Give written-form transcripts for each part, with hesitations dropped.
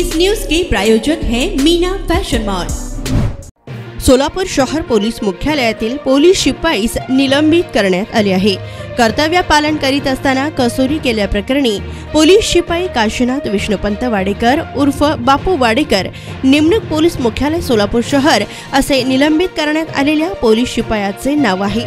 इस news के प्रायोजक हैं Meena fashion mall. Solapur शहर पोलीस मुख्यालयातील पोलीस शिपाईस निलंबित करण्यात आले आहे। कर्तव्य पालन करीत असताना कसोरी केल्याप्रकरणी पोलीस शिपाई काशीनाथ विष्णुपंत वाडेकर उर्फ बापू वाडेकर निमणूक पोलीस मुख्यालय सोलापूर शहर असे निलंबित करण्यात आलेल्या पोलीस शिपायाचे नाव आहे।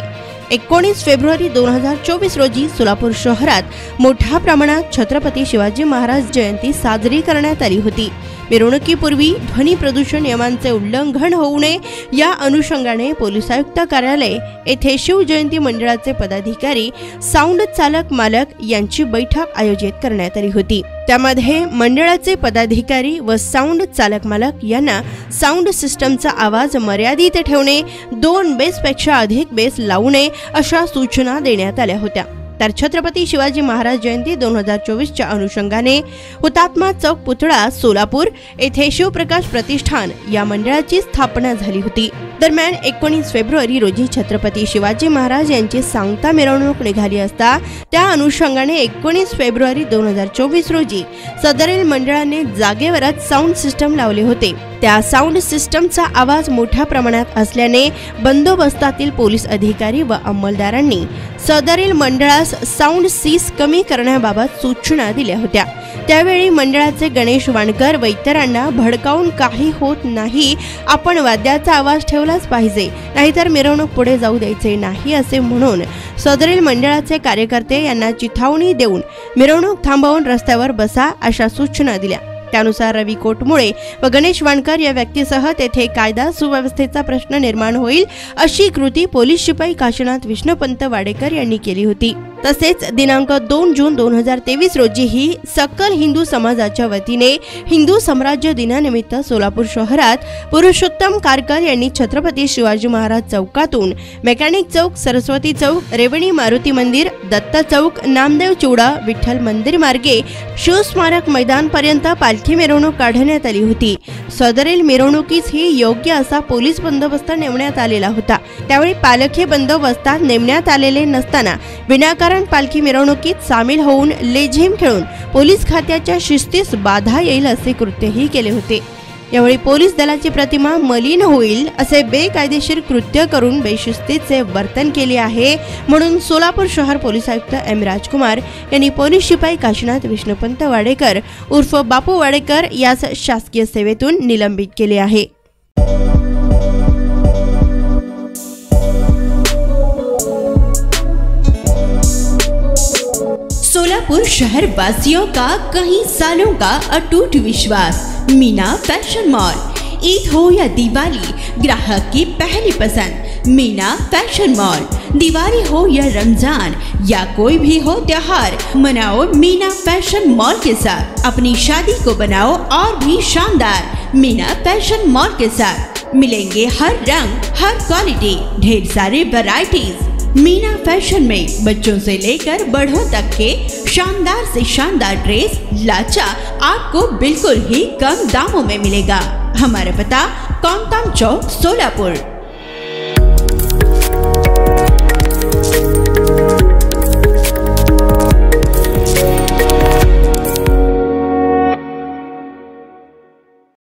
19 फेब्रुवारी 2024 रोजी सोलापूर शहरात मोठ्या प्रमाणात छत्रपती शिवाजी महाराज जयंती साजरी करण्यात आली होती। मिरवणुकीपूर्वी ध्वनी प्रदूषण नियमांचे उल्लंघन होऊ नये या अनुषंगाने पोलीस आयुक्त कार्यालय येथे शिवजयंती मंडळाचे पदाधिकारी साऊंड चालक मालक यांची बैठक आयोजित करण्यात आली होती। त्यामध्ये मंडळाचे पदाधिकारी व साऊंड चालक मालक यांना साऊंड सिस्टमचा आवाज मर्यादित ठेवणे, 2 बेसपेक्षा अधिक बेस लावू नये अशा सूचना देण्यात आल्या होत्या। तर छत्रपती शिवाजी महाराज जयंती 2024 च्या अनुषंगाने हुतात्मा चौक पुतळा सोलापूर येथे शिवप्रकाश प्रतिष्ठान या मंडळाची स्थापना झाली होती। दरम्यान 19 फेब्रुवारी रोजी छत्रपती शिवाजी महाराज यांची सांगता मिरवणूक निघाली असता त्या अनुषंगाने 19 फेब्रुवारी 2024 रोजी सदरील मंडळाने जागेवरच साऊंड सिस्टम लावले होते। त्या साऊंड सिस्टमचा आवाज मोठ्या प्रमाणात असल्याने बंदोबस्तातील पोलीस अधिकारी व अंमलदारांनी सदरील मंडळास साऊंड सीस कमी करण्याबाबत सूचना दिल्या होत्या। त्यावेळी मंडळाचे गणेश वाणकर व इतरांना भडकावून काही होत नाही, आपण वाद्याचा आवाज ठेवलाच पाहिजे, नाहीतर मिरवणूक पुढे जाऊ द्यायचे नाही असे म्हणून सदरील मंडळाचे कार्यकर्ते यांना चिथावणी देऊन मिरवणूक थांबवून रस्त्यावर बसा अशा सूचना दिल्या। त्यानुसार रवी कोटमुळे व गणेश वाणकर या व्यक्तीसह तेथे कायदा सुव्यवस्थेचा प्रश्न निर्माण होईल अशी कृती पोलीस शिपाई काशीनाथ विष्णुपंत वाडेकर यांनी केली होती। तसेच दिनांक 2 जून 2023 रोजी ही सकल हिंदू समाजाच्या वतीने हिंदू साम्राज्य दिनानिमित्त सोलापूर शहरात पुरुषोत्तम कारकर यांनी छत्रपती शिवाजी महाराज चौकातून मेकॅनिक चौक, सरस्वती चौक, रेवणी मारुती मंदिर, दत्त चौक, नामदेव चौडा, विठ्ठल मंदिर मार्गे शिवस्मारक मैदान पर्यंत पालखी मिरवणूक काढण्यात आली होती। सदरील मिरवणुकीस ही योग्य असा पोलीस बंदोबस्त नेमण्यात आलेला होता। त्यावेळी पालखी बंदोबस्तात नेमण्यात आलेले नसताना विनाकारण पालखी मिरवणुकीत सामील होऊन लेझीम खेळून पोलीस खात्याच्या शिस्तीस बाधा येईल असे कृत्यही केले होते। यावेळी पोलीस दलाची प्रतिमा मलिन होईल असे बेकायदेशीर कृत्य करून बेशिस्तीचे वर्तन केले आहे म्हणून सोलापूर शहर पोलीस आयुक्त एम राजकुमार यांनी पोलीस शिपाई काशीनाथ विष्णुपंत वाडेकर उर्फ बापू वाडेकर यास शासकीय सेवेतून निलंबित केले आहे। सोलापुर शहर वासियों का कई सालों का अटूट विश्वास मीना फैशन मॉल। ईद हो या दिवाली, ग्राहक की पहली पसंद मीना फैशन मॉल। दिवाली हो या रमजान या कोई भी हो त्योहार, मनाओ मीना फैशन मॉल के साथ। अपनी शादी को बनाओ और भी शानदार मीना फैशन मॉल के साथ। मिलेंगे हर रंग, हर क्वालिटी, ढेर सारे वैरायटीज। मीना फैशन में बच्चों से लेकर बड़ों तक के शानदार से शानदार ड्रेस लाचा आपको बिल्कुल ही कम दामों में मिलेगा। हमारा पता कौंताम चौक सोलापुर।